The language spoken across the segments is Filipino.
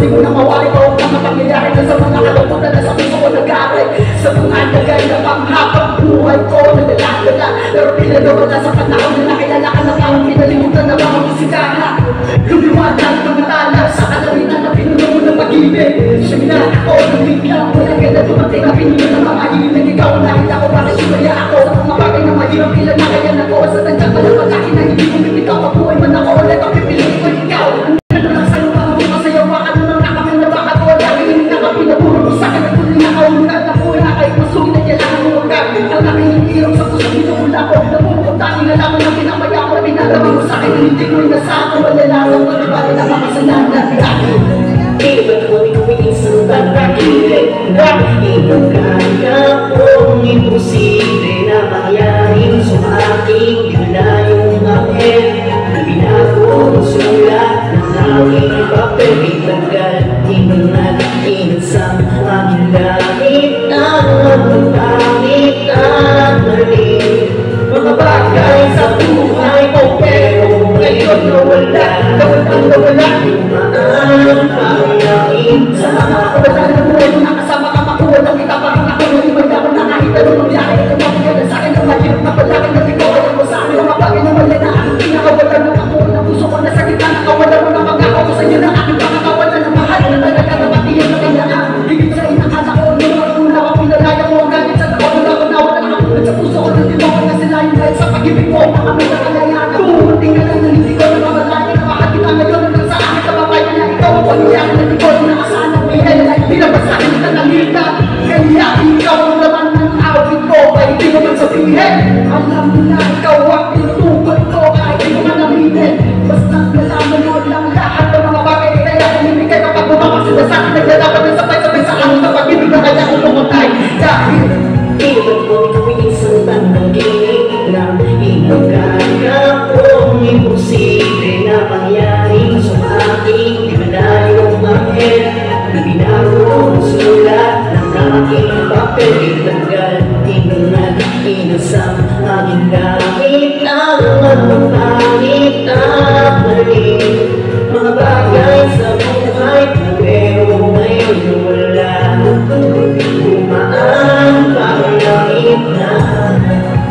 di mo na mawari ko ang mga pangyayari na sa mga kalamutan na sa puso ko nag-aaray. Sa mga nagay na panghabang buhay ko nadala-dala, pero pinagawa na sa panahon na nakilala ka na parang pinalimutan na mga musikaha. Lumiwanag mga tala sa kalamitan na pinuno mo ng pag-ibig. Siyang na ako ng biglang wala ka na dumating na pinuno ng mga hilig. Ikaw dahil ako bakit sumaya ako sa mga bagay na mahirap ilan na kaya na ko. Sa tansya ka na palaki na hindi mo bibitaw, mabuhay man ako ulit ang pipiliin ko ikaw. Ang ganda lang sa'yo mga mga sayaw, baka naman nakamil na baka ko lagi hindi na kami napuro mo sa akin. Nagpuloy na kaulungan na buhay na kahit masugin na kailangan mo magkab. Ang nakihihirap sa puso pinumula ko, namumutangin na lamang na pinamaya ko. Pinalaman mo sa akin, hindi ko inasama, malalaman ko, diba na makasalanan natin. Iba't ko di ko isang pagkakilig na inagkaya kong imposible na mangyari sa aking dilayong angel na binago sa lahat ng aking papel. Itagal, inunad sa aking langit ang magpapangit at mali. Mga bagay sa buhay ko pero ngayon nawala, nawala. Tumaan pangyain sa mga kabataan ng buhay mo nakasama ka makuha ng kita pa rin ako nung ibang dapat na kahit anong magbiyahe. Tumapagyan na sa akin ang mahirap na palakit na ikaw alam mo sa akin mga bagay na mali na aking pinakawalan ng ako ng puso ko na sa gitna nakawalan mo na pag-ako ko sa inyo na aking pakakawalan ng mahal na talaga na matiyan na kailangan. Higit sa inakala ko nung una ko pinalaya mo ang galit sa taon na nawalan ako sa puso ko na tinuwan na sila yung dahil sa pag-ibig mo kami na kalayaan. Tumuting ka lang na hindi ko na mamalaya na mahal kita ngayon hanggang sa akin kababayan na ikaw ang pagyayakin na ikaw na nakasaan ng bihay na binabasahin na nalita. Kaya ikaw ang laman ng awit ko kahit di naman sabihin. Alam mo na ikaw ang tinutukoy ko kahit di naman naminin. Basta nalaman mo lang lahat ng mga bagay kaya kumibigay kapag bumakasila sa akin naglalaban ng sabay-sabay sa akin sa pag-ibig na kaya kong pumatay. Dahil iba't mo ikaw isang panaginip na inagkaya kong imposible na mangyari sa aking dimalayong angel na binago sa lahat ng aking papel. Itagal, inunad, inasam aking langit ang magpapangit at mali. Mga bagay sa buhay ko pero ngayon wala. Tumaan pangyain na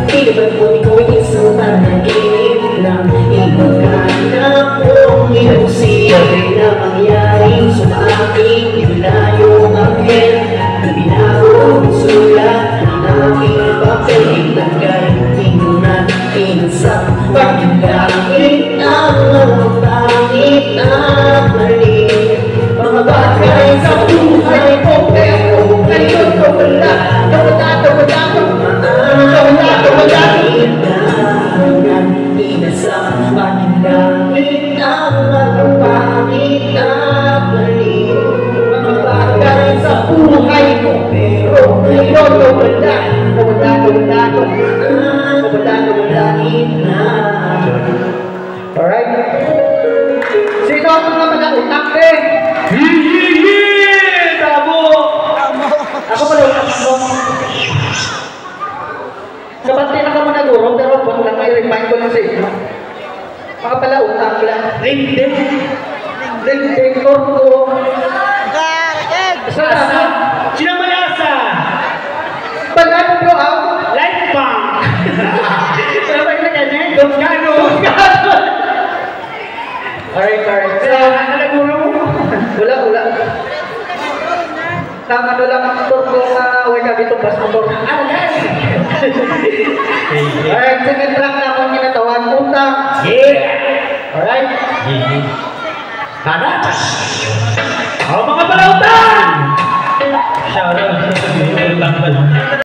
iba't mo ikaw isang panaginip na inagkaya kong imposible na mangyari sa aking dilayong angel na binago sa lahat ng aking papel. Itagal, inunad, inasam aking langit ang magpapangit at mali. Mga bagay sa buhay ko pero ngayon nawala, nawala, nawala, nawala. Inasam aking langit ang magpapangit at mali. Mga bagay sa buhay ko pero ngayon nawala, nawala, nawala, nawala, nawala. Alright? Sino ang mga utak eh? Tabo! Ako pala utak mo. Kapag tinaka mo na guro, pero wag lang may remind ko lang sa inyo. Mga pala utak lang. Ring-ding. Ring-ding, korko. Saan? Sino malasa? Pala mo bro, Light pump. Saan ba yung nagano? Donkano. Alright. Sa nalaguro mo? Wala. Tama na lang ang turko na huwag ka dito bas motor. Alright, sige track na akong ginatawan. Utang. Yeah. Alright. Hanap. Mga palautan! Shout out sa